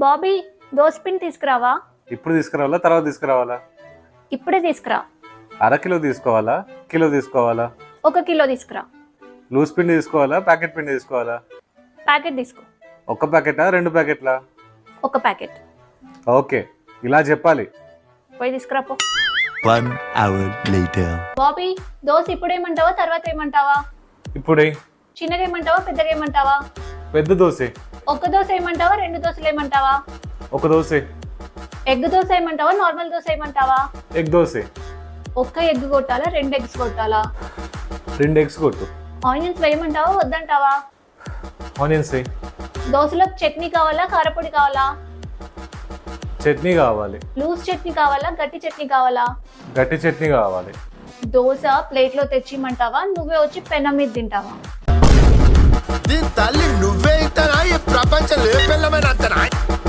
బాబీ దోశ పిండి తీసుకురావా? ఇప్పుడు తీసుకురావాలా తర్వాత తీసుకురావాలా? ఇప్పుడే తీసుకురా. అరకిలో తీసుకోవాలా కిలో తీసుకోవాలా? 1 కిలో తీసుకురా. లూజ్ పిండి తీసుకోవాలా ప్యాకెట్ పిండి తీసుకోవాలా? ప్యాకెట్ తీసుకో. ఒక ప్యాకెటా 2 ప్యాకెట్లా? 1 ప్యాకెట్. ఓకే, ఇలా చెప్పాలి. పోయి తీసుకురా పో. 1 hour later. బాబీ దోశ ఇప్పుడేమంటావా తర్వాత ఏమంటావా? ఇప్పుడే. చిన్నగా ఏమంటావా పెద్దగా ఏమంటావా? పెద్ద దోశ. 1 దోశ ఏమంటావా 2 దోశలు ఏమంటావా? ఒక దోశ. ఎగ్ దోశ ఏమంటావా నార్మల్ దోశ ఏమంటావా? ఎగ్ దోశ. 1 ఎగ్ కొట్టాలా 2 ఎగ్స్ కొట్టాలా? 2 ఎగ్స్ కొట్టు. ఆనియన్స్ వేయమంటావా వద్దంటావా? ఆనియన్స్ వేయి. దోశలో చట్నీ కావాలా కారపొడి కావాలా? చట్నీ కావాలి. లూజ్ చట్నీ కావాలా గట్టి చట్నీ కావాలా? గట్టి చట్నీ కావాలి. దోశ ప్లేట్లో తెచ్చిమంటావా నువ్వే వచ్చి పెనం మీద తింటావా? దీని తల్లి నువ్వే ఇస్తానా ఈ ప్రపంచం లేపెళ్ళమైన అంతనా?